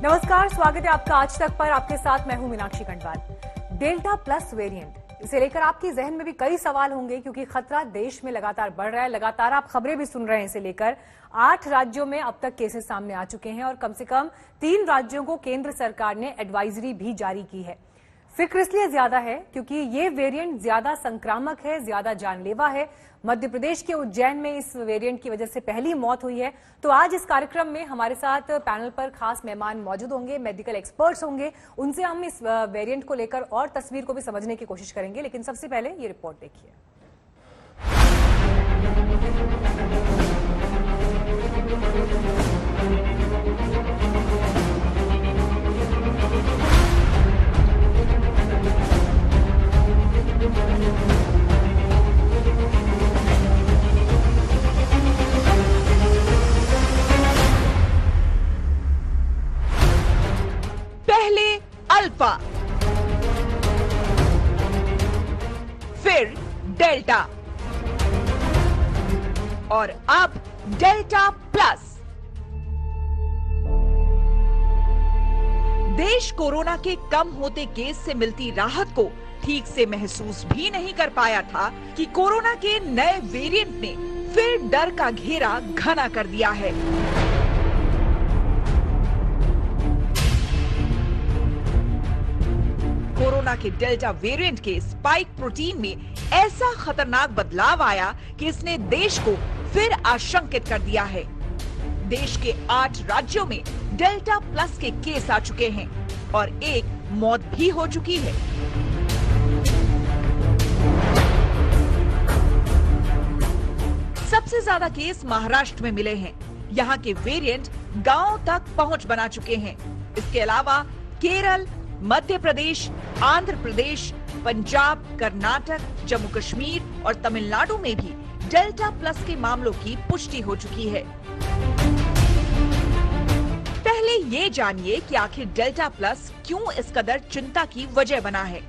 नमस्कार, स्वागत है आपका आज तक पर। आपके साथ मैं हूं Meenakshi Khandwal. Delta plus variant, इसे लेकर आपके जहन में भी कई सवाल होंगे क्योंकि खतरा देश में लगातार बढ़ रहा है। लगातार आप खबरें भी सुन रहे हैं इसे लेकर। 8 राज्यों में अब तक केसेस सामने आ चुके हैं और कम से कम 3 राज्यों को केंद्र सरकार ने एडवाइजरी भी जारी की है। फिक्र इसलिए ज्यादा है क्योंकि ये वेरिएंट ज्यादा संक्रामक है, ज्यादा जानलेवा है। मध्य प्रदेश के उज्जैन में इस वेरिएंट की वजह से पहली मौत हुई है। तो आज इस कार्यक्रम में हमारे साथ पैनल पर खास मेहमान मौजूद होंगे, मेडिकल एक्सपर्ट्स होंगे। उनसे हम इस वेरिएंट को लेकर और तस्वीर को भी समझने की कोशिश करेंगे। लेकिन सबसे पहले ये रिपोर्ट देखिए। पहले अल्फा, फिर डेल्टा और अब डेल्टा प्लस। देश कोरोना के कम होते केस से मिलती राहत को ठीक से महसूस भी नहीं कर पाया था कि कोरोना के नए वेरिएंट ने फिर डर का घेरा घना कर दिया है। कोरोना के डेल्टा वेरिएंट के स्पाइक प्रोटीन में ऐसा खतरनाक बदलाव आया कि इसने देश को फिर आशंकित कर दिया है। देश के 8 राज्यों में डेल्टा प्लस के केस आ चुके हैं और एक मौत भी हो चुकी है। सबसे ज्यादा केस महाराष्ट्र में मिले हैं। यहाँ के वेरिएंट गांव तक पहुंच बना चुके हैं। इसके अलावा केरल, मध्य प्रदेश, आंध्र प्रदेश, पंजाब, कर्नाटक, जम्मू कश्मीर और तमिलनाडु में भी डेल्टा प्लस के मामलों की पुष्टि हो चुकी है। पहले ये जानिए कि आखिर डेल्टा प्लस क्यों इस कदर चिंता की वजह बना है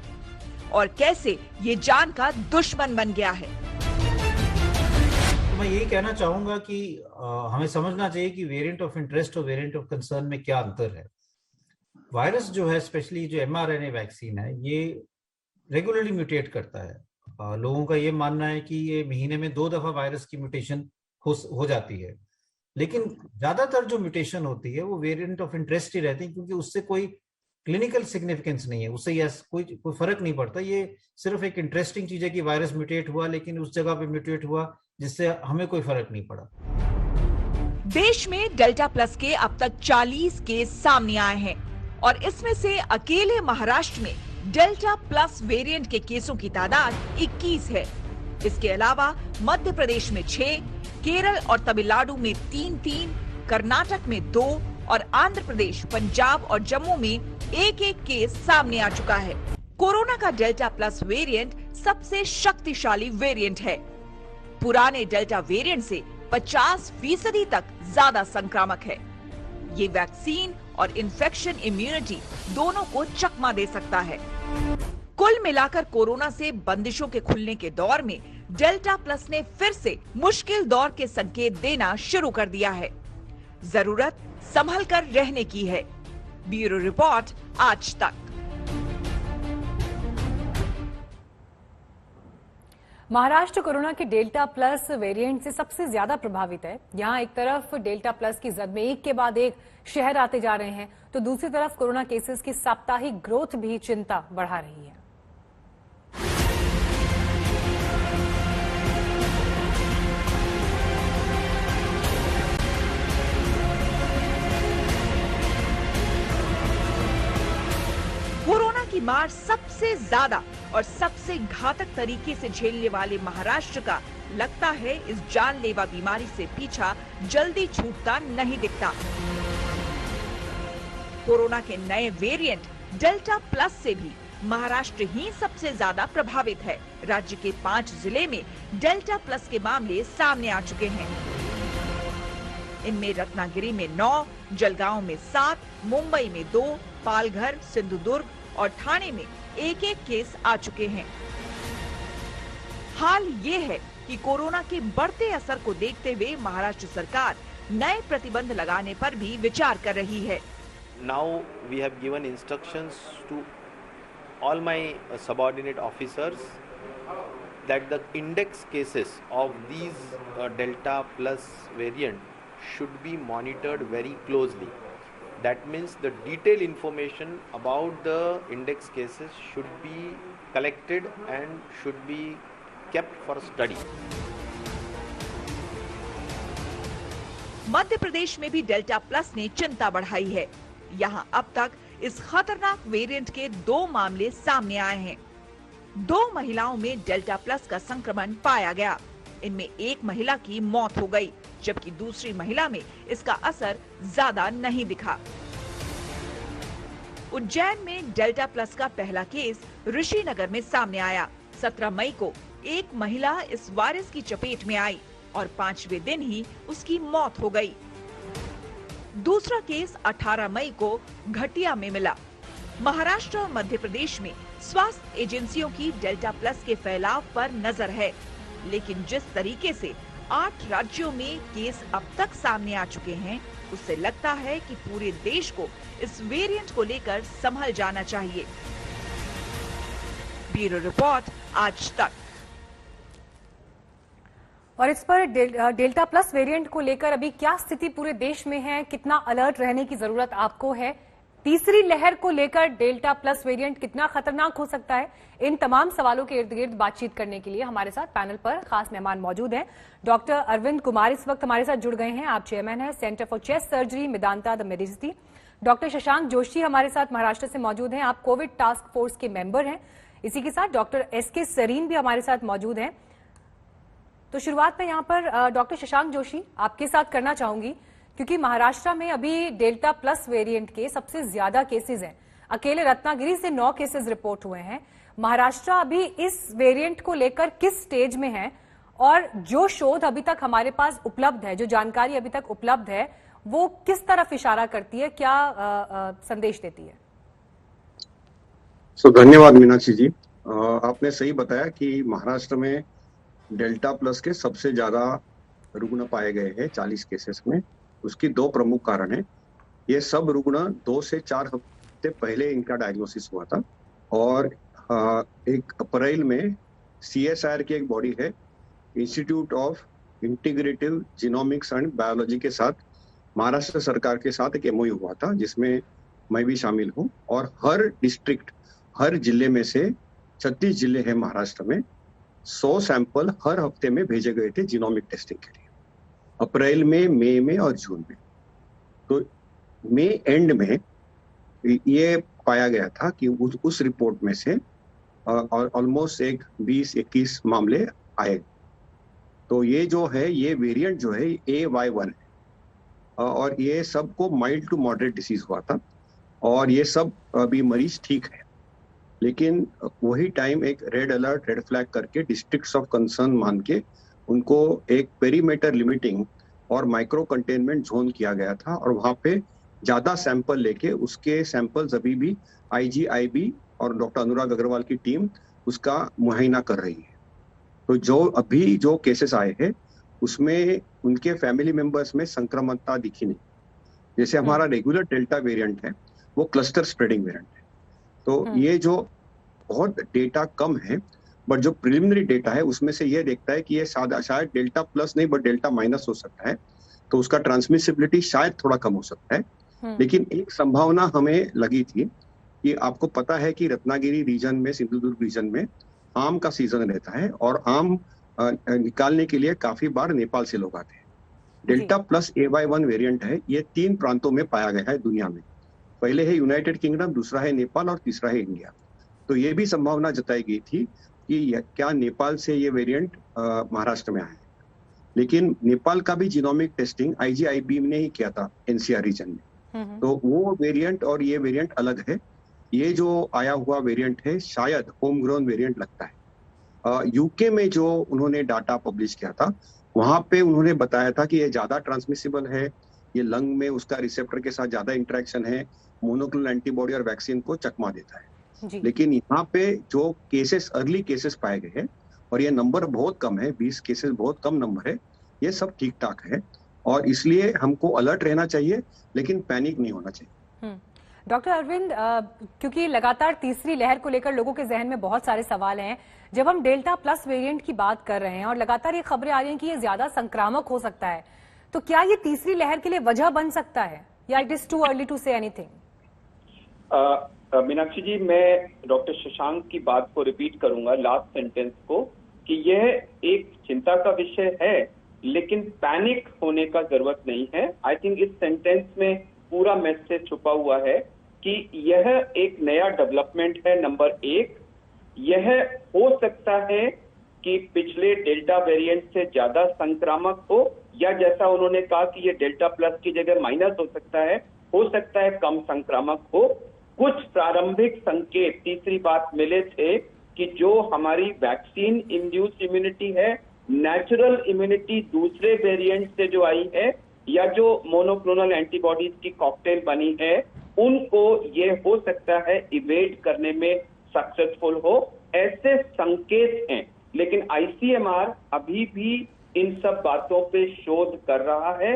और कैसे ये जान का दुश्मन बन गया है। मैं यही कहना चाहूंगा कि हमें समझना चाहिए कि वेरिएंट ऑफ इंटरेस्ट और वेरिएंट ऑफ कंसर्न में क्या अंतर है। वायरस जो है, स्पेशली जो mRNA वैक्सीन है, ये रेगुलरली म्यूटेट करता है। लोगों का ये मानना है कि ये महीने में 2 दफा वायरस की म्यूटेशन हो जाती है, लेकिन ज्यादातर जो म्यूटेशन होती है वो वेरिएंट ऑफ इंटरेस्ट ही रहती है क्योंकि उससे कोई क्लिनिकल सिग्निफिकेंस नहीं है, उससे कोई फर्क नहीं पड़ता। ये सिर्फ एक इंटरेस्टिंग चीज है कि वायरस म्यूटेट हुआ, लेकिन उस जगह पे म्यूटेट हुआ जिससे हमें कोई फर्क नहीं पड़ा। देश में डेल्टा प्लस के अब तक 40 केस सामने आए हैं और इसमें से अकेले महाराष्ट्र में डेल्टा प्लस वेरिएंट के केसों की तादाद 21 है। इसके अलावा मध्य प्रदेश में 6, केरल और तमिलनाडु में 3-3, कर्नाटक में 2 और आंध्र प्रदेश, पंजाब और जम्मू में 1-1 केस सामने आ चुका है। कोरोना का डेल्टा प्लस वेरिएंट सबसे शक्तिशाली वेरिएंट है। पुराने डेल्टा वेरिएंट से 50% तक ज्यादा संक्रामक है। ये वैक्सीन और इन्फेक्शन इम्यूनिटी दोनों को चकमा दे सकता है। कुल मिलाकर कोरोना से बंदिशों के खुलने के दौर में डेल्टा प्लस ने फिर से मुश्किल दौर के संकेत देना शुरू कर दिया है। जरूरत संभल कर रहने की है। ब्यूरो रिपोर्ट, आज तक। महाराष्ट्र कोरोना के डेल्टा प्लस वेरिएंट से सबसे ज्यादा प्रभावित है। यहाँ एक तरफ डेल्टा प्लस की जद में एक के बाद एक शहर आते जा रहे हैं, तो दूसरी तरफ कोरोना केसेस की साप्ताहिक ग्रोथ भी चिंता बढ़ा रही है। कोरोना की मार सबसे ज्यादा और सबसे घातक तरीके से झेलने वाले महाराष्ट्र का लगता है इस जानलेवा बीमारी से पीछा जल्दी छूटता नहीं दिखता। कोरोना के नए वेरिएंट डेल्टा प्लस से भी महाराष्ट्र ही सबसे ज्यादा प्रभावित है। राज्य के 5 जिले में डेल्टा प्लस के मामले सामने आ चुके हैं। इनमें रत्नागिरी में 9, जलगांव में 7, मुंबई में 2, पालघर, सिंधुदुर्ग और ठाणे में 1-1 केस आ चुके हैं। हाल ये है कि कोरोना के बढ़ते असर को देखते हुए महाराष्ट्र सरकार नए प्रतिबंध लगाने पर भी विचार कर रही है। now we have given instructions to all my subordinate officers that the index cases of these Delta plus variant should be monitored very closely. That means the detailed information about the index cases should be collected and should be kept for study. Madhya Pradesh में भी delta plus ने चिंता बढ़ाई है। यहां अब तक इस खतरनाक वेरिएंट के 2 मामले सामने आए हैं। 2 महिलाओं में डेल्टा प्लस का संक्रमण पाया गया। इनमें एक महिला की मौत हो गई, जबकि दूसरी महिला में इसका असर ज्यादा नहीं दिखा। उज्जैन में डेल्टा प्लस का पहला केस ऋषिनगर में सामने आया। 17 मई को एक महिला इस वायरस की चपेट में आई और 5वें दिन ही उसकी मौत हो गई। दूसरा केस 18 मई को घटिया में मिला। महाराष्ट्र और मध्य प्रदेश में स्वास्थ्य एजेंसियों की डेल्टा प्लस के फैलाव पर नजर है, लेकिन जिस तरीके से 8 राज्यों में केस अब तक सामने आ चुके हैं, उससे लगता है कि पूरे देश को इस वेरिएंट को लेकर संभल जाना चाहिए। ब्यूरो रिपोर्ट, आज तक। और इस पर डेल्टा प्लस वेरिएंट को लेकर अभी क्या स्थिति पूरे देश में है, कितना अलर्ट रहने की जरूरत आपको है, तीसरी लहर को लेकर डेल्टा प्लस वेरिएंट कितना खतरनाक हो सकता है, इन तमाम सवालों के इर्द गिर्द बातचीत करने के लिए हमारे साथ पैनल पर खास मेहमान मौजूद हैं। डॉक्टर अरविंद कुमार इस वक्त हमारे साथ जुड़ गए हैं। आप चेयरमैन हैं centre for chest surgery Medanta the Medicity. Doctor Shashank Joshi हमारे साथ महाराष्ट्र से मौजूद हैं। आप कोविड टास्क फोर्स के मेंबर हैं। इसी के साथ डॉक्टर एसके सरीन भी हमारे साथ मौजूद हैं। तो शुरुआत में यहाँ पर डॉक्टर शशांक जोशी आपके साथ करना चाहूंगी, क्योंकि महाराष्ट्र में अभी डेल्टा प्लस वेरिएंट के सबसे ज्यादा केसेस हैं। अकेले रत्नागिरी से 9 केसेस रिपोर्ट हुए हैं। महाराष्ट्र अभी इस वेरिएंट को लेकर किस स्टेज में है, और जो शोध अभी तक हमारे पास उपलब्ध है, जो जानकारी अभी तक उपलब्ध है, वो किस तरफ इशारा करती है, क्या संदेश देती है? धन्यवाद मीनाक्षी जी। आपने सही बताया कि महाराष्ट्र में डेल्टा प्लस के सबसे ज्यादा रुग्ण पाए गए हैं 40 केसेस में। उसकी 2 प्रमुख कारण हैं। ये सब रुग्ण 2 से 4 हफ्ते पहले इनका डायग्नोसिस हुआ था, और 1 अप्रैल में CSIR की एक बॉडी है, institute of integrative genomics and biology के साथ महाराष्ट्र सरकार के साथ एक MOU हुआ था, जिसमें मैं भी शामिल हूँ। और हर डिस्ट्रिक्ट, हर जिले में से 36 जिले हैं महाराष्ट्र में, 100 सैंपल हर हफ्ते में भेजे गए थे जीनोमिक टेस्टिंग के लिए, अप्रैल में, मई में और जून में। तो मई एंड में ये पाया गया था कि उस रिपोर्ट में से ऑलमोस्ट 20-21 मामले आए। तो ये जो है, ये वेरिएंट जो है AY1 है, और ये सबको माइल्ड टू मॉडरेट डिसीज हुआ था, और ये सब अभी मरीज ठीक है। लेकिन वही टाइम एक रेड अलर्ट, रेड फ्लैग करके डिस्ट्रिक्ट्स ऑफ कंसर्न मान के उनको एक पेरीमीटर लिमिटिंग और माइक्रो कंटेनमेंट जोन किया गया था, और वहां पे ज्यादा सैंपल लेके उसके सैंपल्स अभी भी IGIB और डॉक्टर अनुराग अग्रवाल की टीम उसका मुआयना कर रही है। तो जो अभी जो केसेस आए हैं उसमें उनके फैमिली मेंबर्स में संक्रमणता दिखी नहीं। जैसे हमारा रेगुलर डेल्टा वेरिएंट है, वो क्लस्टर स्प्रेडिंग वेरिएंट है। तो ये जो बहुत डेटा कम है, बट जो प्रिलिमिनरी डेटा है उसमें से ये देखता है कि ये शायद डेल्टा प्लस नहीं बट डेल्टा माइनस हो सकता है, तो उसका ट्रांसमिसिबिलिटी शायद थोड़ा कम हो सकता है। लेकिन एक संभावना हमें लगी थी कि आपको पता है कि रत्नागिरी रीजन में, सिंधुदुर्ग रीजन में आम का सीजन रहता है, और आम निकालने के लिए काफी बार नेपाल से लोग आते हैं। डेल्टा प्लस AY1 वेरिएंट है, ये 3 प्रांतों में पाया गया है दुनिया में। पहले है यूनाइटेड किंगडम, दूसरा है नेपाल, और तीसरा है इंडिया। तो ये भी संभावना जताई गई थी कि क्या नेपाल से ये वेरिएंट महाराष्ट्र में आया है। लेकिन नेपाल का भी जीनोमिक टेस्टिंग IGIB ने ही किया था NCR रीजन में। तो वो वेरिएंट और ये वेरिएंट अलग है। ये जो आया हुआ वेरिएंट है शायद होम ग्रोन वेरिएंट लगता है। UK में जो उन्होंने डाटा पब्लिश किया था, वहां पे उन्होंने बताया था कि ये ज्यादा ट्रांसमिसिबल है, ये लंग में उसका रिसेप्टर के साथ ज्यादा इंटरेक्शन है, मोनोक्लोनल एंटीबॉडी और वैक्सीन को चकमा देता है। लेकिन यहाँ पे जो केसेस, अर्ली केसेस पाए गए हैं, और ये नंबर बहुत कम है, 20 केसेस बहुत कम नंबर है, ये सब ठीक ठाक है, और इसलिए हमको अलर्ट रहना चाहिए, लेकिन पैनिक नहीं होना चाहिए। डॉक्टर अरविंद, क्योंकि लगातार तीसरी लहर को लेकर लोगों के जहन में बहुत सारे सवाल हैं, जब हम डेल्टा प्लस वेरिएंट की बात कर रहे हैं और लगातार ये खबरें आ रही हैं कि ये ज्यादा संक्रामक हो सकता है, तो क्या ये तीसरी लहर के लिए वजह बन सकता है या it is too early to say anything? Meenakshi ji, मैं डॉक्टर शशांक की बात को रिपीट करूंगा, लास्ट सेंटेंस को, कि यह एक चिंता का विषय है लेकिन पैनिक होने का जरूरत नहीं है। आई थिंक इस सेंटेंस में पूरा मैसेज छुपा हुआ है कि यह एक नया डेवलपमेंट है। नंबर एक, यह हो सकता है कि पिछले डेल्टा वेरिएंट से ज्यादा संक्रामक हो, या जैसा उन्होंने कहा कि ये डेल्टा प्लस की जगह माइनस हो सकता है कम संक्रामक हो। कुछ प्रारंभिक संकेत, तीसरी बात, मिले थे कि जो हमारी वैक्सीन इंड्यूस्ड इम्यूनिटी है, नेचुरल इम्यूनिटी दूसरे वेरिएंट से जो आई है, या जो मोनोक्लोनल एंटीबॉडीज की कॉकटेल बनी है, उनको ये हो सकता है इवेड करने में सक्सेसफुल हो, ऐसे संकेत हैं। लेकिन आईसीएमआर अभी भी इन सब बातों पे शोध कर रहा है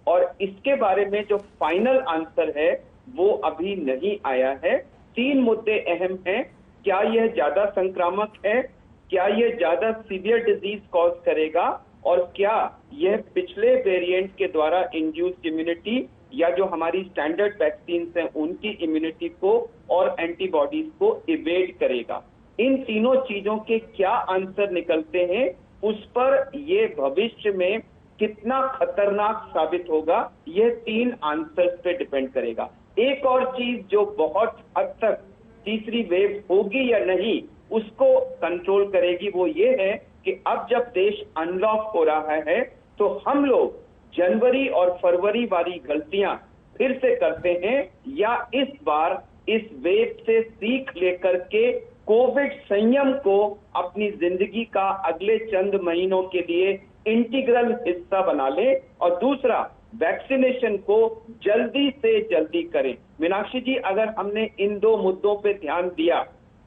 और इसके बारे में जो फाइनल आंसर है वो अभी नहीं आया है। 3 मुद्दे अहम हैं। क्या यह ज्यादा संक्रामक है, क्या यह ज्यादा सीवियर डिजीज कॉज करेगा, और क्या यह पिछले वेरिएंट के द्वारा इंड्यूस्ड इम्यूनिटी या जो हमारी स्टैंडर्ड वैक्सीन हैं उनकी इम्यूनिटी को और एंटीबॉडीज को इवेड करेगा। इन तीनों चीजों के क्या आंसर निकलते हैं, उस पर ये भविष्य में कितना खतरनाक साबित होगा, यह 3 आंसर्स पे डिपेंड करेगा। एक और चीज जो बहुत हद तक तीसरी वेव होगी या नहीं उसको कंट्रोल करेगी, वो ये है कि अब जब देश अनलॉक हो रहा है तो हम लोग जनवरी और फरवरी वाली गलतियां फिर से करते हैं, या इस बार इस वेव से सीख लेकर के कोविड संयम को अपनी जिंदगी का अगले चंद महीनों के लिए इंटीग्रल हिस्सा बना ले। और दूसरा, वैक्सीनेशन को जल्दी से जल्दी करें। मीनाक्षी जी, अगर हमने इन 2 मुद्दों पे ध्यान दिया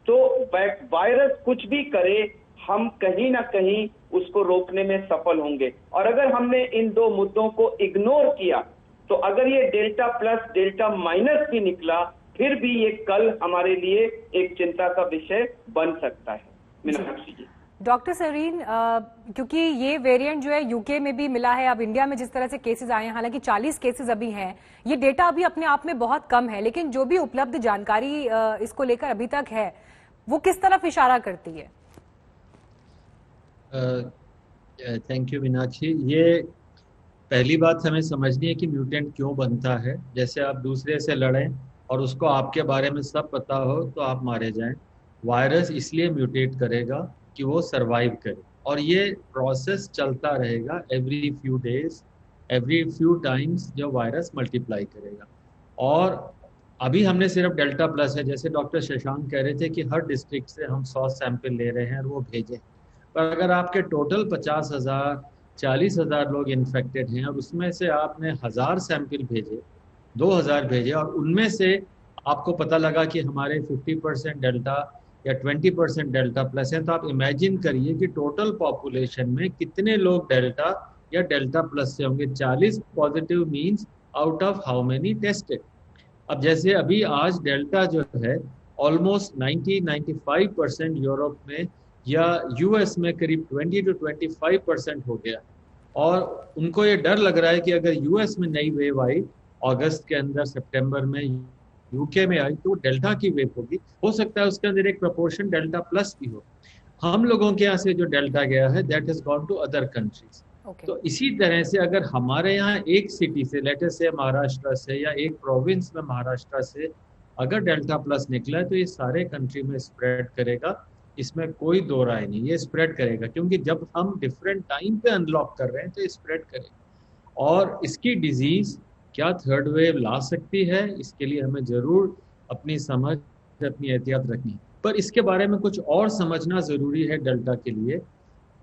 तो वायरस कुछ भी करे, हम कहीं ना कहीं उसको रोकने में सफल होंगे। और अगर हमने इन 2 मुद्दों को इग्नोर किया तो अगर ये डेल्टा प्लस डेल्टा माइनस भी निकला, फिर भी ये कल हमारे लिए एक चिंता का विषय बन सकता है। मीनाक्षी जी। डॉक्टर सरीन, क्योंकि ये वेरिएंट जो है यूके में भी मिला है, अब इंडिया में जिस तरह से केसेस आए हैं, हालांकि 40 केसेस अभी हैं, ये डेटा अभी अपने आप में बहुत कम है, लेकिन जो भी उपलब्ध जानकारी इसको लेकर अभी तक है वो किस तरफ इशारा करती है? Thank you Meenakshi. ये पहली बात हमें समझनी है कि म्यूटेंट क्यों बनता है। जैसे आप दूसरे से लड़ें और उसको आपके बारे में सब पता हो तो आप मारे जाएं। वायरस इसलिए म्यूटेट करेगा कि वो सरवाइव करे, और ये प्रोसेस चलता रहेगा every few days, every few times जो वायरस मल्टीप्लाई करेगा। और अभी हमने सिर्फ डेल्टा प्लस है, जैसे डॉक्टर शशांक कह रहे थे कि हर डिस्ट्रिक्ट से हम 100 सैंपल ले रहे हैं और वो भेजें, पर अगर आपके टोटल 50,000 40,000 लोग इन्फेक्टेड हैं और उसमें से आपने 1000 सैंपल भेजे, 2000 भेजे, और उनमें से आपको पता लगा कि हमारे 50% डेल्टा या 20% डेल्टा प्लस है, तो आप इमेजिन करिए कि टोटल पॉपुलेशन में कितने लोग डेल्टा या डेल्टा प्लस से होंगे। 40 positive means out of how many tested. अब जैसे अभी आज डेल्टा जो है ऑलमोस्ट 90-95% यूरोप में या यूएस में करीब 20 to 25% हो गया, और उनको ये डर लग रहा है कि अगर यूएस में नई वेव आई अगस्त के अंदर, सितंबर में यूके में आई, तो डेल्टा की वेव होगी, हो सकता है उसके अंदर एक प्रोपोर्शन डेल्टा प्लस भी हो। हम लोगों के यहाँ से जो डेल्टा गया है that has gone to other countries. तो इसी तरह से अगर हमारे यहाँ एक सिटी से, लेट अस से महाराष्ट्र से या एक प्रोविंस में महाराष्ट्र से अगर डेल्टा प्लस निकला है तो ये सारे कंट्री में स्प्रेड करेगा, इसमें कोई दो राय नहीं, ये स्प्रेड करेगा, क्योंकि जब हम डिफरेंट टाइम पे अनलॉक कर रहे हैं तो ये स्प्रेड करेगा। और इसकी डिजीज क्या थर्ड वेव ला सकती है, इसके लिए हमें जरूर अपनी समझ, अपनी एहतियात रखनी है। पर इसके बारे में कुछ और समझना जरूरी है डेल्टा के लिए।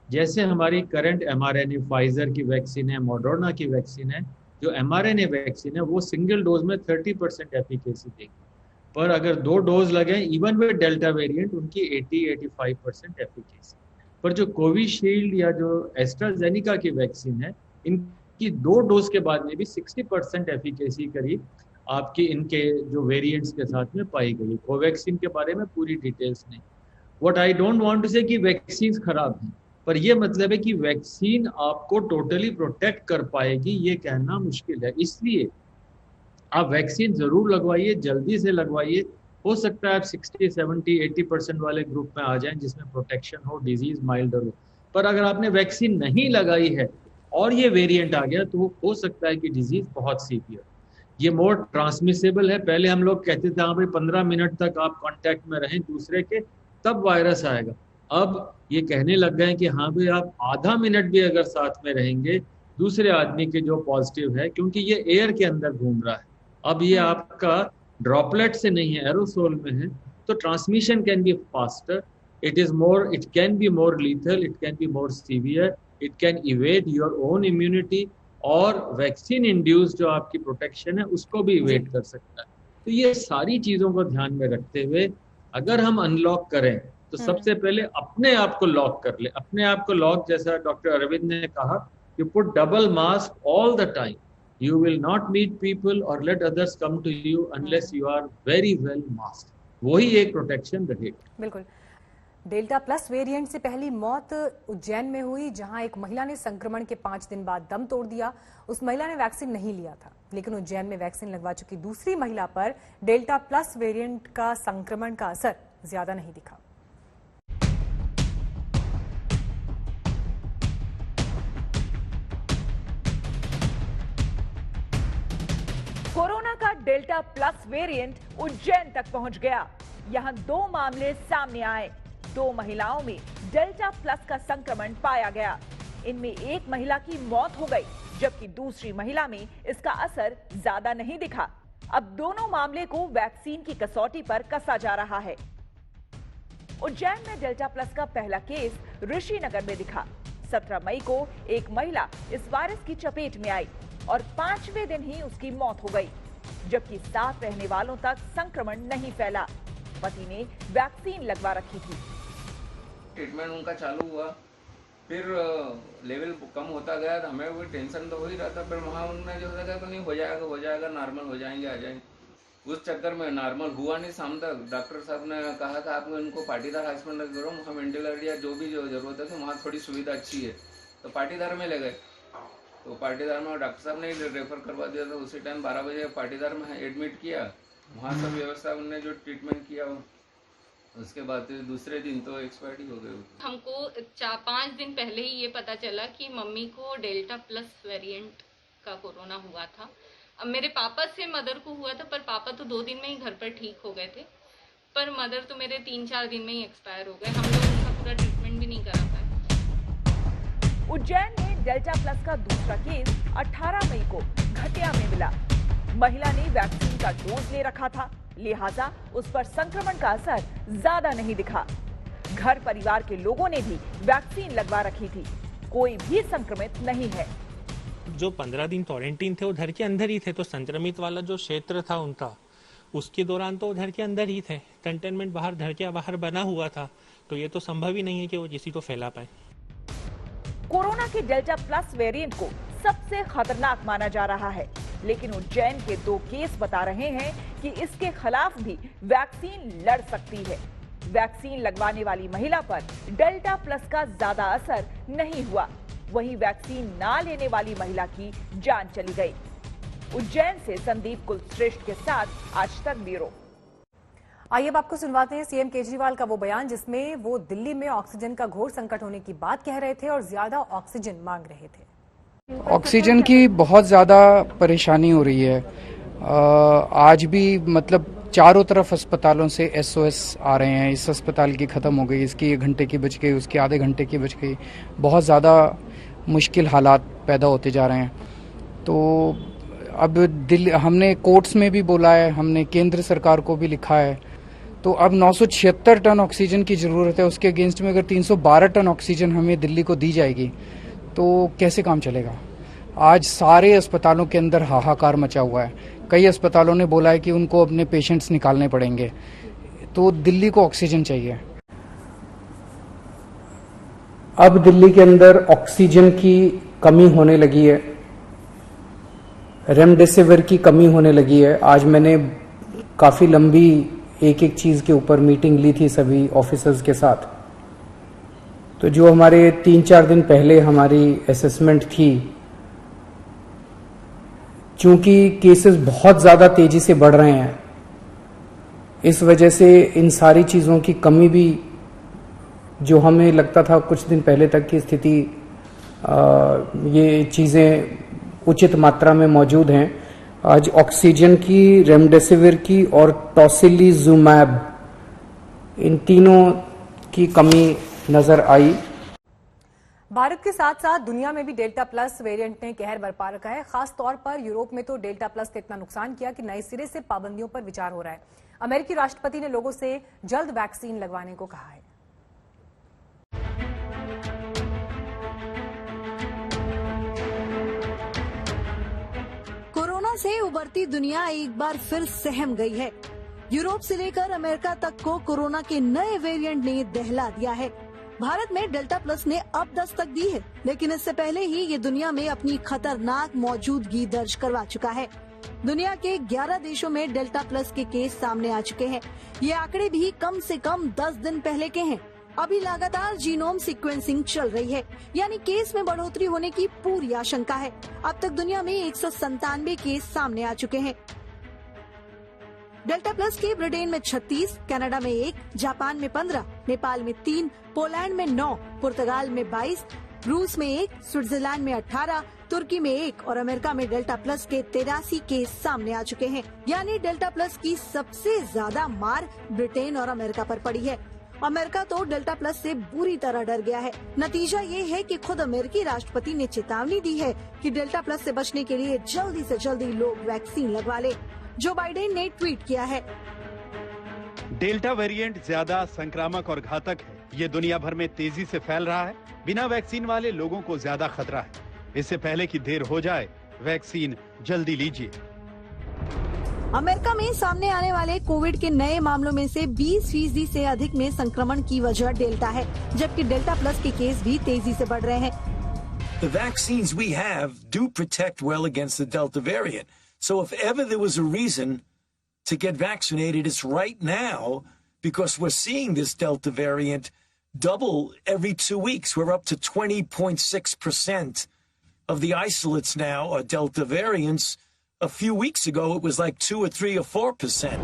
जैसे हमारी करंट mRNA फाइजर की वैक्सीन है, मॉडर्ना की वैक्सीन है, जो mRNA वैक्सीन है वो सिंगल डोज में 30% एफिकेसी देगी, पर अगर 2 डोज लगे इवन विद डेल्टा वेरिएंट उनकी 80-85% एफिकेसी। पर जो कोविशील्ड या जो एस्ट्राजेनिका की वैक्सीन है, इनकी 2 डोज के बाद में भी 60% एफिकेसी करीब आपकी इनके जो वेरिएंट्स के साथ में पाई गई। कोवैक्सीन के बारे में पूरी डिटेल्स नहीं। What I don't want to say कि वैक्सीन खराब है, पर यह मतलब है कि वैक्सीन आपको टोटली प्रोटेक्ट कर पाएगी ये कहना मुश्किल है। इसलिए आप वैक्सीन जरूर लगवाइए, जल्दी से लगवाइए। हो सकता है आप 60, 70, 80% वाले ग्रुप में आ जाएं जिसमें प्रोटेक्शन हो, डिजीज माइल्डर हो। पर अगर आपने वैक्सीन नहीं लगाई है और ये वेरिएंट आ गया तो हो सकता है कि डिजीज बहुत सीवियर, ये मोर ट्रांसमिसेबल है। पहले हम लोग कहते थे हाँ भाई 15 मिनट तक आप कांटेक्ट में रहें दूसरे के, तब वायरस आएगा। अब ये कहने लग गए कि हाँ भाई आप आधा मिनट भी अगर साथ में रहेंगे दूसरे आदमी के जो पॉजिटिव है, क्योंकि ये एयर के अंदर घूम रहा है, अब ये आपका ड्रॉपलेट से नहीं है, एरोसोल में है, तो transmission can be faster, it can be more lethal, it can be more severe, it can evade your own immunity, और वैक्सीन इंड्यूस जो आपकी प्रोटेक्शन है उसको भी इवेड कर सकता है। तो ये सारी चीजों को ध्यान में रखते हुए अगर हम अनलॉक करें तो सबसे पहले अपने आप को लॉक कर ले। अपने आप को लॉक, जैसा डॉक्टर अरविंद ने कहा, you put double mask all the time, you will not meet people or let others come to you unless you are very well masked. वही एक प्रोटेक्शन रहेगा। बिल्कुल। डेल्टा प्लस वेरिएंट से पहली मौत उज्जैन में हुई, जहां एक महिला ने संक्रमण के 5 दिन बाद दम तोड़ दिया। उस महिला ने वैक्सीन नहीं लिया था, लेकिन उज्जैन में वैक्सीन लगवा चुकी दूसरी महिला पर डेल्टा प्लस वेरिएंट का संक्रमण का असर ज्यादा नहीं दिखा। कोरोना का डेल्टा प्लस वेरिएंट उज्जैन तक पहुंच गया। यहां 2 मामले सामने आए। 2 महिलाओं में डेल्टा प्लस का संक्रमण पाया गया। इनमें एक महिला की मौत हो गई, जबकि दूसरी महिला में इसका असर ज्यादा नहीं दिखा। अब दोनों मामले को वैक्सीन की कसौटी पर कसा जा रहा है। उज्जैन में डेल्टा प्लस का पहला केस ऋषिनगर में दिखा। 17 मई को एक महिला इस वायरस की चपेट में आई और 5वें दिन ही उसकी मौत हो गई, जबकि साथ रहने वालों तक संक्रमण नहीं फैला। पति ने वैक्सीन लगवा रखी थी। ट्रीटमेंट उनका चालू हुआ, फिर लेवल कम होता गया, तो हमें वो टेंशन तो हो ही रहा था। फिर वहाँ उन्होंने जो लगा तो नहीं हो जाएगा, नॉर्मल हो जाएंगे, आ जाएंगे। उस चक्कर में नॉर्मल हुआ नहीं। शाम तक डॉक्टर साहब ने कहा था आपको इनको पाटीदार हॉस्पिटल करो, वहाँ वेंटिलेटर या जो भी जो जरूरत है तो वहाँ थोड़ी सुविधा अच्छी है, तो पाटीदार में ले गए। तो पाटीदार में डॉक्टर साहब ने रेफर करवा दिया था। उसी टाइम 12 बजे पाटीदार में एडमिट किया, वहाँ सब व्यवस्था उन्होंने जो ट्रीटमेंट किया, उसके बाद दूसरे दिन तो एक्सपायरी हो गई। हमको 4-5 दिन पहले ही ये पता चला कि मम्मी को डेल्टा प्लस वेरिएंट का कोरोना हुआ था। अब मेरे पापा से मदर को हुआ था, पर पापा तो 2 दिन में ही घर पर ठीक हो गए थे, पर मदर तो मेरे 3-4 दिन में ही एक्सपायर हो गए। हम लोग उनका पूरा ट्रीटमेंट भी नहीं करा पाए। उज्जैन में डेल्टा प्लस का दूसरा केस 18 मई को घटिया में मिला। महिला ने वैक्सीन का डोज ले रखा था, लिहाजा उस पर संक्रमण का असर ज्यादा नहीं दिखा। घर परिवार के लोगों ने भी वैक्सीन लगवा रखी थी, कोई भी संक्रमित नहीं है। जो 15 दिन क्वारंटीन थे वो घर के अंदर ही थे, तो संक्रमित वाला जो क्षेत्र था उनका, उसके दौरान तो घर के अंदर ही थे। कंटेनमेंट बाहर घर के बाहर बना हुआ था, तो ये तो संभव ही नहीं है कि वो किसी को फैला पाए। कोरोना के डेल्टा प्लस वेरिएंट को सबसे खतरनाक माना जा रहा है, लेकिन उज्जैन के 2 केस बता रहे हैं कि इसके खिलाफ भी वैक्सीन लड़ सकती है। वैक्सीन लगवाने वाली महिला पर डेल्टा प्लस का ज्यादा असर नहीं हुआ, वहीं वैक्सीन ना लेने वाली महिला की जान चली गई। उज्जैन से संदीप कुलश्रेष्ठ के साथ आज तक ब्यूरो। आइए अब आपको सुनवाते हैं सीएम केजरीवाल का वो बयान जिसमें वो दिल्ली में ऑक्सीजन का घोर संकट होने की बात कह रहे थे और ज्यादा ऑक्सीजन मांग रहे थे। ऑक्सीजन की बहुत ज़्यादा परेशानी हो रही है। आज भी मतलब चारों तरफ अस्पतालों से SOS आ रहे हैं, इस अस्पताल की ख़त्म हो गई, इसकी 1 घंटे की बच गई, उसकी आधे घंटे की बच गई। बहुत ज़्यादा मुश्किल हालात पैदा होते जा रहे हैं। तो अब दिल्ली, हमने कोर्ट्स में भी बोला है, हमने केंद्र सरकार को भी लिखा है, तो अब 976 टन ऑक्सीजन की ज़रूरत है। उसके अगेंस्ट में अगर 312 टन ऑक्सीजन हमें दिल्ली को दी जाएगी तो कैसे काम चलेगा। आज सारे अस्पतालों के अंदर हाहाकार मचा हुआ है। कई अस्पतालों ने बोला है कि उनको अपने पेशेंट्स निकालने पड़ेंगे, तो दिल्ली को ऑक्सीजन चाहिए। अब दिल्ली के अंदर ऑक्सीजन की कमी होने लगी है। रेमडेसिविर की कमी होने लगी है। आज मैंने काफ़ी लंबी एक एक चीज़ के ऊपर मीटिंग ली थी सभी ऑफिसर्स के साथ। तो जो हमारे 3-4 दिन पहले हमारी असेसमेंट थी, चूंकि केसेस बहुत ज़्यादा तेजी से बढ़ रहे हैं, इस वजह से इन सारी चीज़ों की कमी भी, जो हमें लगता था कुछ दिन पहले तक की स्थिति ये चीज़ें उचित मात्रा में मौजूद हैं, आज ऑक्सीजन की, रेमडेसिविर की और टॉसिलिजुमैब, इन तीनों की कमी नजर आई। भारत के साथ साथ दुनिया में भी डेल्टा प्लस वेरिएंट ने कहर बरपा रखा है। खास तौर पर यूरोप में तो डेल्टा प्लस ने इतना नुकसान किया कि नए सिरे से पाबंदियों पर विचार हो रहा है। अमेरिकी राष्ट्रपति ने लोगों से जल्द वैक्सीन लगवाने को कहा है। कोरोना से उभरती दुनिया एक बार फिर सहम गई है। यूरोप से लेकर अमेरिका तक को कोरोना के नए वेरिएंट ने दहला दिया है। भारत में डेल्टा प्लस ने अब दस्तक दी है, लेकिन इससे पहले ही ये दुनिया में अपनी खतरनाक मौजूदगी दर्ज करवा चुका है। दुनिया के 11 देशों में डेल्टा प्लस के केस सामने आ चुके हैं। ये आंकड़े भी कम से कम 10 दिन पहले के हैं। अभी लगातार जीनोम सीक्वेंसिंग चल रही है, यानी केस में बढ़ोतरी होने की पूरी आशंका है। अब तक दुनिया में 197 केस सामने आ चुके हैं। डेल्टा प्लस के ब्रिटेन में 36, कनाडा में 1, जापान में 15, नेपाल में 3, पोलैंड में 9, पुर्तगाल में 22, रूस में 1, स्विट्जरलैंड में 18, तुर्की में 1 और अमेरिका में डेल्टा प्लस के 83 केस सामने आ चुके हैं। यानी डेल्टा प्लस की सबसे ज्यादा मार ब्रिटेन और अमेरिका पर पड़ी है। अमेरिका तो डेल्टा प्लस से बुरी तरह डर गया है। नतीजा ये है कि खुद अमेरिकी राष्ट्रपति ने चेतावनी दी है कि डेल्टा प्लस से बचने के लिए जल्दी से जल्दी लोग वैक्सीन लगवा ले। जो बाइडेन ने ट्वीट किया है, डेल्टा वेरिएंट ज्यादा संक्रामक और घातक है। ये दुनिया भर में तेजी से फैल रहा है। बिना वैक्सीन वाले लोगों को ज्यादा खतरा है। इससे पहले कि देर हो जाए, वैक्सीन जल्दी लीजिए। अमेरिका में सामने आने वाले कोविड के नए मामलों में से 20% से अधिक में संक्रमण की वजह डेल्टा है, जबकि डेल्टा प्लस के केस भी तेजी से बढ़ रहे हैं। The vaccines we have do protect well against the Delta variant. So if ever there was a reason to get vaccinated, it's right now, because we're seeing this Delta variant double every 2 weeks. We're up to 20.6% of the isolates now are Delta variants. A few weeks ago, it was like 2 or 3 or 4%.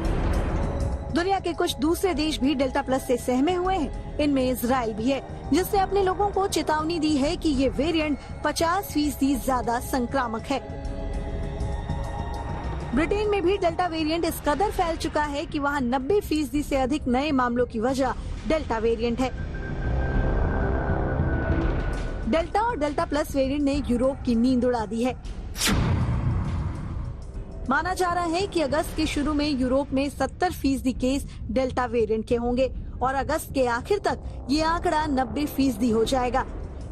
दुनिया के कुछ दूसरे देश भी delta plus से सहमे हुए हैं। इनमें इजराइल भी है, जिसने अपने लोगों को चेतावनी दी है कि ये वेरिएंट 50% ज्यादा संक्रामक है। ब्रिटेन में भी डेल्टा वेरिएंट इस कदर फैल चुका है कि वहाँ 90% से अधिक नए मामलों की वजह डेल्टा वेरिएंट है। डेल्टा और डेल्टा प्लस वेरिएंट ने यूरोप की नींद उड़ा दी है। माना जा रहा है कि अगस्त के शुरू में यूरोप में 70% केस डेल्टा वेरिएंट के होंगे और अगस्त के आखिर तक ये आंकड़ा 90% हो जाएगा।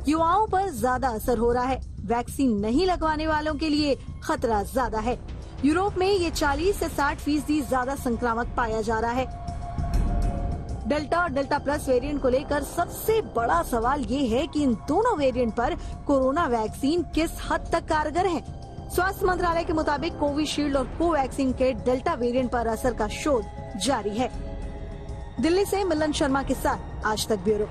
युवाओं पर ज्यादा असर हो रहा है। वैक्सीन नहीं लगवाने वालों के लिए खतरा ज्यादा है। यूरोप में ये 40 से 60% ज्यादा संक्रामक पाया जा रहा है। डेल्टा और डेल्टा प्लस वेरिएंट को लेकर सबसे बड़ा सवाल ये है कि इन दोनों वेरिएंट पर कोरोना वैक्सीन किस हद तक कारगर है। स्वास्थ्य मंत्रालय के मुताबिक कोविशील्ड और कोवैक्सीन के डेल्टा वेरिएंट पर असर का शोध जारी है। दिल्ली से मिलन शर्मा के साथ आज तक ब्यूरो।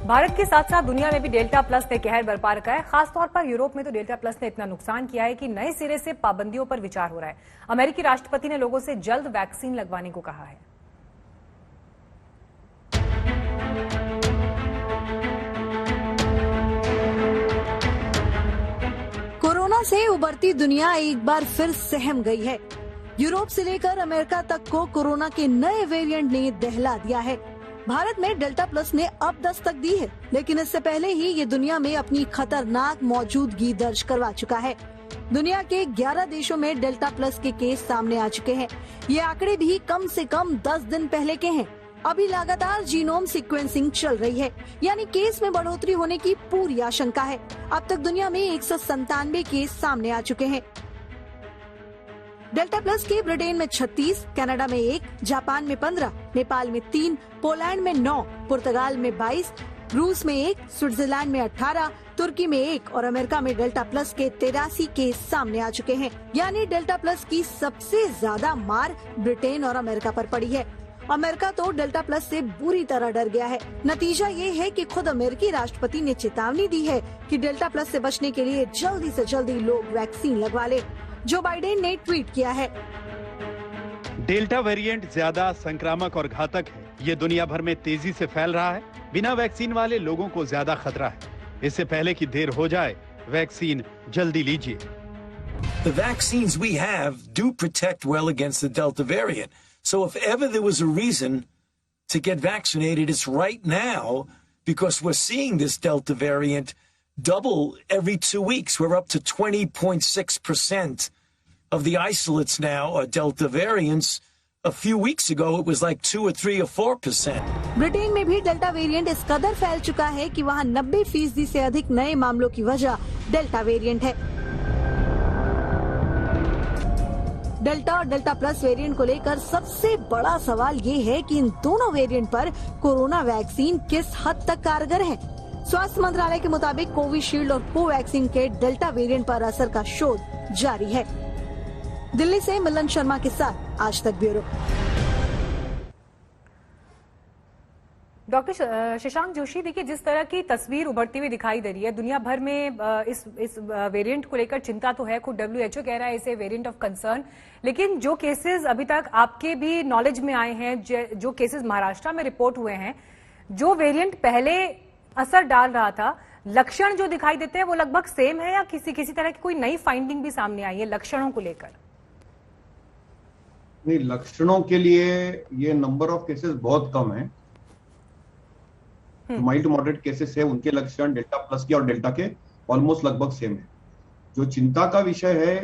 भारत के साथ साथ दुनिया में भी डेल्टा प्लस ने कहर बरपा रखा है। खासतौर पर यूरोप में तो डेल्टा प्लस ने इतना नुकसान किया है कि नए सिरे से पाबंदियों पर विचार हो रहा है। अमेरिकी राष्ट्रपति ने लोगों से जल्द वैक्सीन लगवाने को कहा है। कोरोना से उभरती दुनिया एक बार फिर सहम गई है। यूरोप से लेकर अमेरिका तक को कोरोना के नए वेरिएंट ने दहला दिया है। भारत में डेल्टा प्लस ने अब दस्तक दी है, लेकिन इससे पहले ही ये दुनिया में अपनी खतरनाक मौजूदगी दर्ज करवा चुका है। दुनिया के 11 देशों में डेल्टा प्लस के केस सामने आ चुके हैं। ये आंकड़े भी कम से कम 10 दिन पहले के हैं। अभी लगातार जीनोम सीक्वेंसिंग चल रही है, यानी केस में बढ़ोतरी होने की पूरी आशंका है। अब तक दुनिया में 197 केस सामने आ चुके हैं। डेल्टा प्लस के ब्रिटेन में 36, कनाडा में 1, जापान में 15, नेपाल में 3, पोलैंड में 9, पुर्तगाल में 22, रूस में 1, स्विट्जरलैंड में 18, तुर्की में 1 और अमेरिका में डेल्टा प्लस के 83 केस सामने आ चुके हैं। यानी डेल्टा प्लस की सबसे ज्यादा मार ब्रिटेन और अमेरिका पर पड़ी है। अमेरिका तो डेल्टा प्लस से बुरी तरह डर गया है। नतीजा ये है कि खुद अमेरिकी राष्ट्रपति ने चेतावनी दी है कि डेल्टा प्लस से बचने के लिए जल्दी से जल्दी लोग वैक्सीन लगवा ले। जो बाइडेन ने ट्वीट किया है, डेल्टा वेरिएंट ज्यादा संक्रामक और घातक है। ये दुनिया भर में तेजी से फैल रहा है। बिना वैक्सीन वाले लोगों को ज्यादा खतरा है। इससे पहले कि देर हो जाए, वैक्सीन जल्दी लीजिए। The vaccines we have do protect well against the Delta variant. So if ever there was a reason to get vaccinated, it's right now, because we're seeing this Delta variant double every 2 weeks. We're up to 20.6% of the isolates now are Delta variants. A few weeks ago, it was like 2 or 3 or 4%. Britain में भी delta variant इस कदर फैल चुका है कि वहाँ 90% से अधिक नए मामलों की वजह डेल्टा वेरिएंट है। डेल्टा और डेल्टा प्लस वेरिएंट को लेकर सबसे बड़ा सवाल ये है कि इन दोनों वेरिएंट पर कोरोना वैक्सीन किस हद तक कारगर है। स्वास्थ्य मंत्रालय के मुताबिक कोविशील्ड और कोवैक्सीन के डेल्टा वेरिएंट पर असर का शोध जारी है। दिल्ली से मिलन शर्मा के साथ आज तक ब्यूरो। डॉक्टर शशांक जोशी, देखिए जिस तरह की तस्वीर उभरती हुई दिखाई दे रही है, दुनिया भर में इस वेरिएंट को लेकर चिंता तो है। खुद WHO कह रहा है इसे वेरिएंट ऑफ कंसर्न, लेकिन जो केसेस अभी तक आपके भी नॉलेज में आए हैं, जो केसेस महाराष्ट्र में रिपोर्ट हुए हैं, जो वेरिएंट पहले असर डाल रहा था, लक्षण जो दिखाई देते हैं वो लगभग सेम है या किसी तरह की कोई नई फाइंडिंग भी सामने आई है लक्षणों को लेकर? नहीं, लक्षणों के लिए ये नंबर ऑफ केसेस बहुत कम है। माइल्ड टू मॉडरेट केसेस है, उनके लक्षण डेल्टा प्लस के और डेल्टा के ऑलमोस्ट लगभग सेम है। जो चिंता का विषय है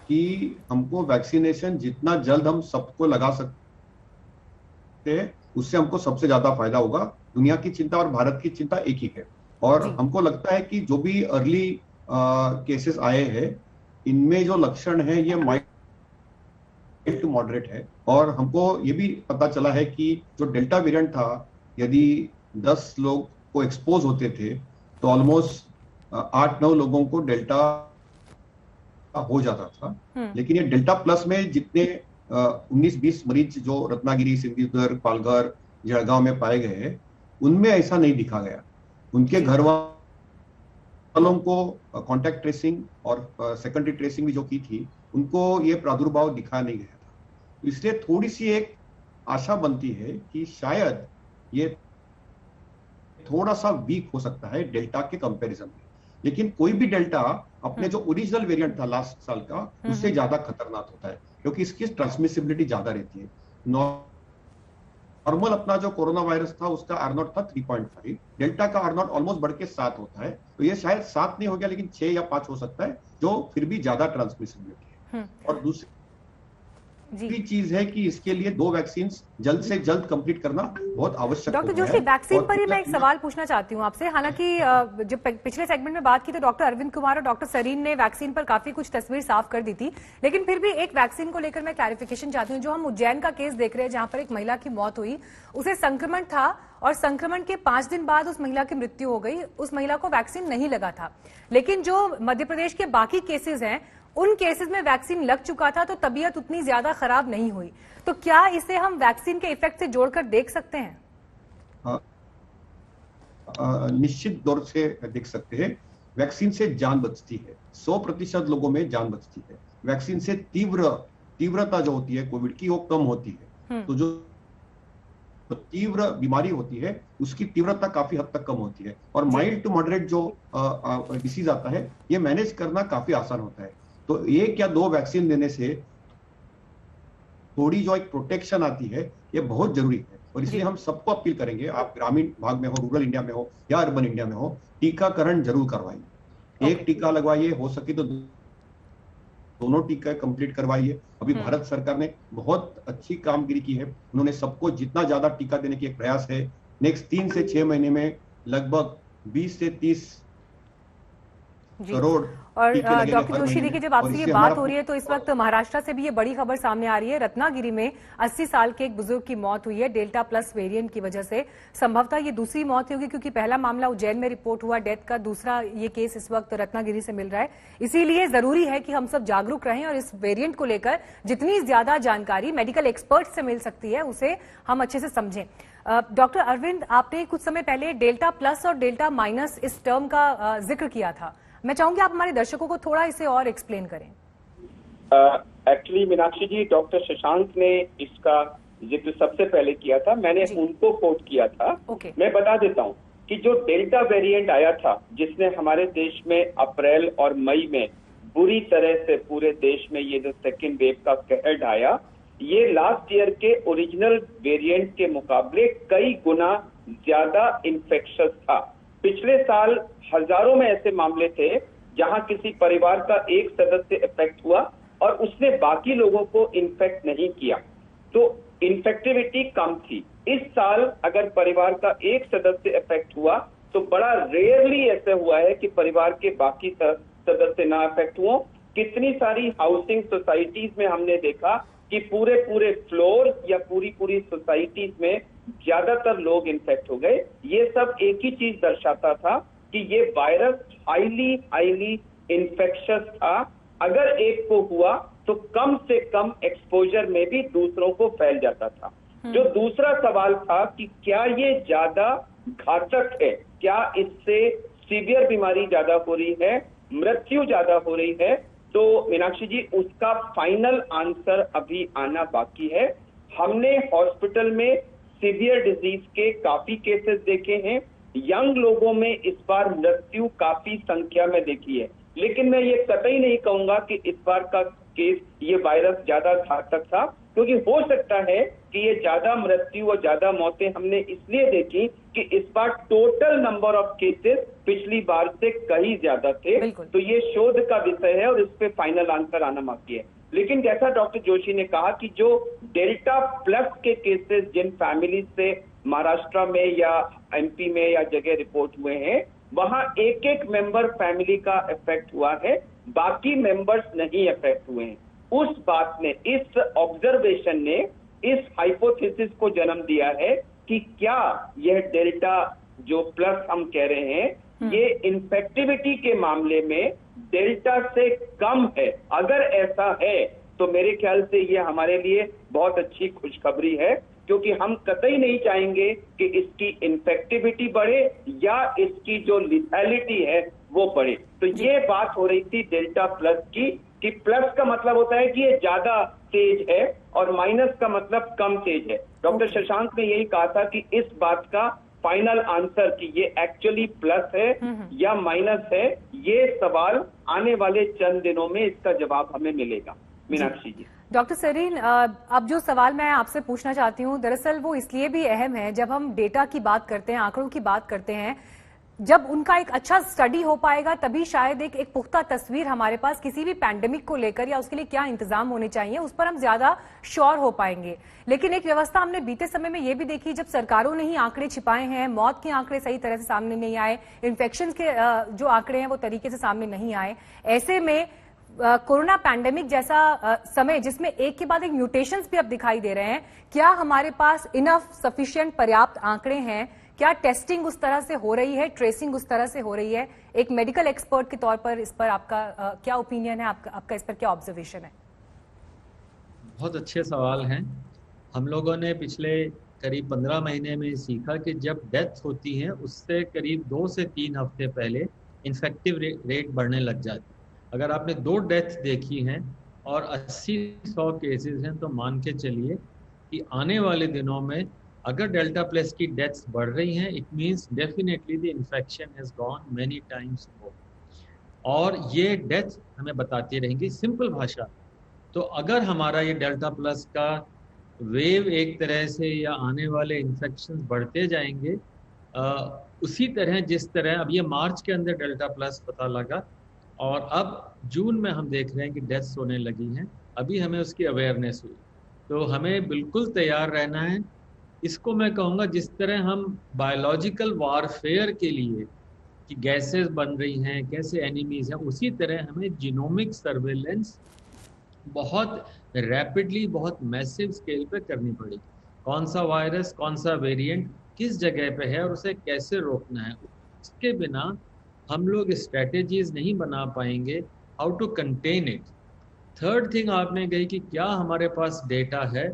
कि हमको वैक्सीनेशन जितना जल्द हम सबको लगा सकते हैं, उससे हमको सबसे ज्यादा फायदा होगा। दुनिया की चिंता और भारत की चिंता एक ही है। और हमको लगता है कि जो भी अर्ली केसेस आए हैं, इनमें जो लक्षण है ये माइल्ड टू मॉडरेट है। और हमको ये भी पता चला है कि जो डेल्टा वेरिएंट था, यदि 10 लोग को एक्सपोज होते थे तो ऑलमोस्ट 8-9 लोगों को डेल्टा हो जाता था। लेकिन ये डेल्टा प्लस में जितने 19-20 मरीज जो रत्नागिरी, सिंधुदुर्ग, पालघर, जळगांव में पाए गए हैं, उनमें ऐसा नहीं दिखा गया। उनके घर वालों को कॉन्टैक्ट ट्रेसिंग और सेकेंडरी ट्रेसिंग भी जो की थी, उनको ये प्रादुर्भाव दिखा नहीं गया था। इसलिए थोड़ी सी एक आशा बनती है कि शायद ये थोड़ा सा वीक हो सकता है डेल्टा के कंपैरिजन में। लेकिन कोई भी डेल्टा अपने जो ओरिजिनल वेरिएंट था लास्ट साल का, उससे ज्यादा खतरनाक होता है, क्योंकि इसकी ट्रांसमिसिबिलिटी ज्यादा रहती है। नॉर्मल अपना जो कोरोना वायरस था उसका R0 था 3.5, डेल्टा का R0 ऑलमोस्ट बढ़ के 7 होता है। तो ये शायद 7 नहीं हो गया, लेकिन 6 या 5 हो सकता है, जो फिर भी ज्यादा ट्रांसमिसिबिलिटी है। और दूसरी चीज है कि इसके लिए 2 वैक्सीन जल्द से जल्द कंप्लीट करना बहुत आवश्यक है। डॉक्टर जोशी, वैक्सीन पर ही मैं एक सवाल पूछना चाहती हूँ आपसे। हालांकि जब पिछले सेगमेंट में बात की तो डॉक्टर अरविंद कुमार और डॉक्टर सरीन ने वैक्सीन पर काफी कुछ तस्वीर साफ कर दी थी, लेकिन फिर भी एक वैक्सीन को लेकर मैं क्लैरिफिकेशन चाहती हूँ। जो हम उज्जैन का केस देख रहे हैं, जहां पर एक महिला की मौत हुई, उसे संक्रमण था और संक्रमण के 5 दिन बाद उस महिला की मृत्यु हो गई। उस महिला को वैक्सीन नहीं लगा था। लेकिन जो मध्य प्रदेश के बाकी केसेस हैं, उन केसेस में वैक्सीन लग चुका था, तो तबीयत उतनी ज्यादा खराब नहीं हुई। तो क्या इसे हम वैक्सीन के इफेक्ट से जोड़कर देख सकते हैं? निश्चित तौर से देख सकते हैं। वैक्सीन से जान बचती है, 100% लोगों में जान बचती है। वैक्सीन से तीव्रता जो होती है कोविड की, वो कम होती है। तो जो तीव्र बीमारी होती है, उसकी तीव्रता काफी हद तक कम होती है। और माइल्ड टू मॉडरेट जो डिसीज आता है, ये मैनेज करना काफी आसान होता है। तो 1 या 2 वैक्सीन देने से थोड़ी जो एक प्रोटेक्शन आती है, ये बहुत जरूरी है। और इसलिए हम सबको अपील करेंगे, आप ग्रामीण भाग में हो, रूरल इंडिया में हो या अर्बन इंडिया में हो, टीकाकरण जरूर करवाइए। एक टीका लगवाइए, हो सके तो दोनों टीका कंप्लीट करवाइए। अभी भारत सरकार ने बहुत अच्छी कामगिरी की है। उन्होंने सबको जितना ज्यादा टीका देने की एक प्रयास है। नेक्स्ट 3 से 6 महीने में लगभग 20 से 30 करोड़। और डॉक्टर जोशी, देखिए जब आपसे ये बात हो रही है तो इस वक्त महाराष्ट्र से भी ये बड़ी खबर सामने आ रही है। रत्नागिरी में 80 साल के एक बुजुर्ग की मौत हुई है डेल्टा प्लस वेरिएंट की वजह से। संभवतः ये दूसरी मौत होगी क्योंकि पहला मामला उज्जैन में रिपोर्ट हुआ डेथ का, दूसरा ये केस इस वक्त रत्नागिरी से मिल रहा है। इसीलिए जरूरी है कि हम सब जागरूक रहें और इस वेरिएंट को लेकर जितनी ज्यादा जानकारी मेडिकल एक्सपर्ट से मिल सकती है उसे हम अच्छे से समझें। डॉक्टर अरविंद, आपने कुछ समय पहले डेल्टा प्लस और डेल्टा माइनस इस टर्म का जिक्र किया था। मैं चाहूंगी आप हमारे दर्शकों को थोड़ा इसे और एक्सप्लेन करें। एक्चुअली मीनाक्षी जी, डॉक्टर शशांक ने इसका जिक्र सबसे पहले किया था, मैंने उनको कोट किया था। मैं बता देता हूँ कि जो डेल्टा वेरिएंट आया था जिसने हमारे देश में अप्रैल और मई में बुरी तरह से पूरे देश में ये जो सेकेंड वेव का कहर ढाया, ये लास्ट ईयर के ओरिजिनल वेरिएंट के मुकाबले कई गुना ज्यादा इन्फेक्शियस था। पिछले साल हजारों में ऐसे मामले थे जहां किसी परिवार का एक सदस्य इफेक्ट हुआ और उसने बाकी लोगों को इन्फेक्ट नहीं किया, तो इन्फेक्टिविटी कम थी। इस साल अगर परिवार का एक सदस्य इफेक्ट हुआ तो बड़ा रेयरली ऐसे हुआ है कि परिवार के बाकी सदस्य ना इफेक्ट हुए। कितनी सारी हाउसिंग सोसाइटीज में हमने देखा कि पूरे फ्लोर या पूरी सोसाइटीज में ज्यादातर लोग इन्फेक्ट हो गए। ये सब एक ही चीज दर्शाता था कि ये वायरस हाईली इन्फेक्शियस था। अगर एक को हुआ तो कम से कम एक्सपोजर में भी दूसरों को फैल जाता था। जो दूसरा सवाल था कि क्या ये ज्यादा घातक है, क्या इससे सीवियर बीमारी ज्यादा हो रही है, मृत्यु ज्यादा हो रही है, तो मीनाक्षी जी उसका फाइनल आंसर अभी आना बाकी है। हमने हॉस्पिटल में सीवियर डिजीज के काफी केसेस देखे हैं, यंग लोगों में इस बार मृत्यु काफी संख्या में देखी है, लेकिन मैं ये कतई नहीं कहूंगा कि इस बार का केस ये वायरस ज्यादा घातक था, क्योंकि हो सकता है कि ये ज्यादा मृत्यु और ज्यादा मौतें हमने इसलिए देखी कि इस बार टोटल नंबर ऑफ केसेस पिछली बार से कहीं ज्यादा थे। तो ये शोध का विषय है और इस पे फाइनल आंसर आना बाकी है। लेकिन जैसा डॉक्टर जोशी ने कहा कि जो डेल्टा प्लस के केसेस जिन फैमिली से महाराष्ट्र में या एमपी में या जगह रिपोर्ट हुए हैं, वहां एक मेंबर फैमिली का इफेक्ट हुआ है, बाकी मेंबर्स नहीं इफेक्ट हुए हैं। उस बात ने, इस ऑब्जर्वेशन ने इस हाइपोथेसिस को जन्म दिया है कि क्या यह डेल्टा जो प्लस हम कह रहे हैं ये इन्फेक्टिविटी के मामले में डेल्टा से कम है। अगर ऐसा है तो मेरे ख्याल से ये हमारे लिए बहुत अच्छी खुशखबरी है, क्योंकि हम कतई नहीं चाहेंगे कि इसकी इन्फेक्टिविटी बढ़े या इसकी जो लिथैलिटी है वो बढ़े। तो ये बात हो रही थी डेल्टा प्लस की, कि प्लस का मतलब होता है कि ये ज्यादा तेज है और माइनस का मतलब कम तेज है। डॉक्टर शशांक ने यही कहा था कि इस बात का फाइनल आंसर कि ये एक्चुअली प्लस है या माइनस है, ये सवाल आने वाले चंद दिनों में इसका जवाब हमें मिलेगा। मीनाक्षी जी। डॉक्टर सरीन, अब जो सवाल मैं आपसे पूछना चाहती हूँ, दरअसल वो इसलिए भी अहम है, जब हम डेटा की बात करते हैं, आंकड़ों की बात करते हैं, जब उनका एक अच्छा स्टडी हो पाएगा तभी शायद एक पुख्ता तस्वीर हमारे पास किसी भी पैंडेमिक को लेकर या उसके लिए क्या इंतजाम होने चाहिए उस पर हम ज्यादा श्योर हो पाएंगे। लेकिन एक व्यवस्था हमने बीते समय में ये भी देखी, जब सरकारों ने ही आंकड़े छिपाए हैं, मौत के आंकड़े सही तरह से सामने नहीं आए, इन्फेक्शन के जो आंकड़े हैं वो तरीके से सामने नहीं आए, ऐसे में कोरोना पैंडेमिक जैसा समय जिसमें एक के बाद एक म्यूटेशंस भी अब दिखाई दे रहे हैं, क्या हमारे पास इनफ सफिशिएंट पर्याप्त आंकड़े हैं? क्या टेस्टिंग उस तरह से हो रही है, ट्रेसिंग उस तरह से हो रही है? एक मेडिकल एक्सपर्ट के तौर पर इस पर आपका क्या ओपिनियन है, आपका इस पर क्या ऑब्जर्वेशन है? बहुत अच्छे सवाल हैं। हम लोगों ने पिछले करीब 15 महीने में सीखा कि जब डेथ होती है उससे करीब 2 से 3 हफ्ते पहले इन्फेक्टिव रेट बढ़ने लग जाती है। अगर आपने 2 डेथ देखी हैं और 80-100 केसेस हैं तो मान के चलिए कि आने वाले दिनों में अगर डेल्टा प्लस की डेथ्स बढ़ रही हैं, it means definitely the infection has gone many times more, और ये डेथ हमें बताती रहेंगी सिंपल भाषा। तो अगर हमारा ये डेल्टा प्लस का वेव एक तरह से या आने वाले इन्फेक्शन बढ़ते जाएंगे उसी तरह जिस तरह अब ये मार्च के अंदर डेल्टा प्लस पता लगा और अब जून में हम देख रहे हैं कि डेथ्स होने लगी हैं, अभी हमें उसकी अवेयरनेस हुई, तो हमें बिल्कुल तैयार रहना है। इसको मैं कहूँगा जिस तरह हम बायोलॉजिकल वारफेयर के लिए कि गैसेस बन रही हैं, कैसे एनिमीज हैं, उसी तरह हमें जीनोमिक सर्वेलेंस बहुत रैपिडली, बहुत मैसिव स्केल पे करनी पड़ेगी। कौन सा वायरस, कौन सा वेरिएंट किस जगह पे है और उसे कैसे रोकना है, उसके बिना हम लोग स्ट्रेटेजीज नहीं बना पाएंगे how to contain it. Third thing आपने कही कि क्या हमारे पास डेटा है।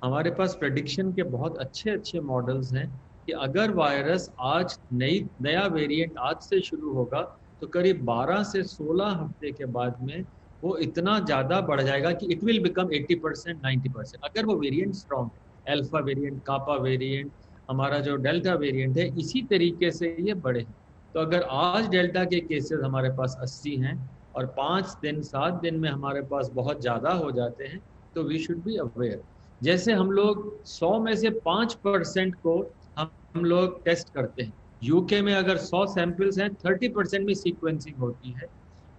हमारे पास प्रेडिक्शन के बहुत अच्छे अच्छे मॉडल्स हैं कि अगर वायरस आज नया वेरिएंट आज से शुरू होगा तो करीब 12 से 16 हफ्ते के बाद में वो इतना ज़्यादा बढ़ जाएगा कि इट विल बिकम 80%, 90%। अगर वो वेरिएंट स्ट्रॉन्ग है, अल्फा वेरिएंट, कापा वेरिएंट, हमारा जो डेल्टा वेरिएंट है, इसी तरीके से ये बढ़े। तो अगर आज डेल्टा के केसेस हमारे पास 80 हैं और 5 दिन 7 दिन में हमारे पास बहुत ज़्यादा हो जाते हैं तो वी शुड बी अवेयर। जैसे हम लोग 100 में से 5% को हम लोग टेस्ट करते हैं। यूके में अगर 100 सैंपल्स हैं 30% में सीक्वेंसिंग होती है,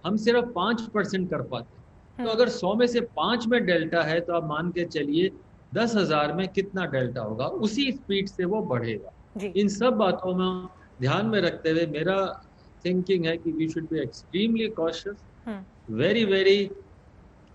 हम सिर्फ 5% कर पाते हैं। तो अगर 100 में से 5 में डेल्टा है तो आप मान के चलिए 10,000 में कितना डेल्टा होगा, उसी स्पीड से वो बढ़ेगा। इन सब बातों में ध्यान में रखते हुए मेरा थिंकिंग है कि we should be extremely cautious, very very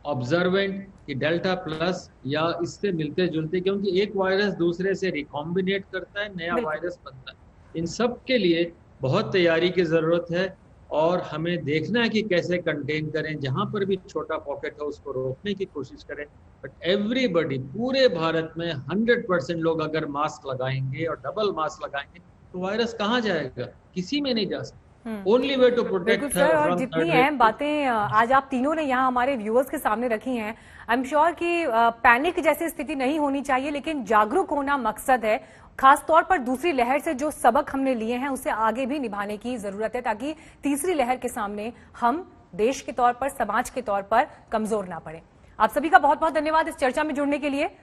observant कि डेल्टा प्लस या इससे मिलते जुलते, क्योंकि एक वायरस दूसरे से रिकॉम्बिनेट करता है, नया वायरस बनता है। इन सब के लिए बहुत तैयारी की जरूरत है और हमें देखना है कि कैसे कंटेन करें। जहां पर भी छोटा पॉकेट है उसको रोकने की कोशिश करें। बट एवरीबडी, पूरे भारत में 100% लोग अगर मास्क लगाएंगे और डबल मास्क लगाएंगे तो वायरस कहाँ जाएगा? किसी में नहीं जा सकता। Only way to protect sir, और जितनी अहम बातें आज आप तीनों ने यहाँ हमारे व्यूअर्स के सामने रखी हैं, आई एम श्योर कि पैनिक जैसी स्थिति नहीं होनी चाहिए, लेकिन जागरूक होना मकसद है। खास तौर पर दूसरी लहर से जो सबक हमने लिए हैं उसे आगे भी निभाने की जरूरत है, ताकि तीसरी लहर के सामने हम देश के तौर पर, समाज के तौर पर कमजोर ना पड़े। आप सभी का बहुत बहुत धन्यवाद इस चर्चा में जुड़ने के लिए।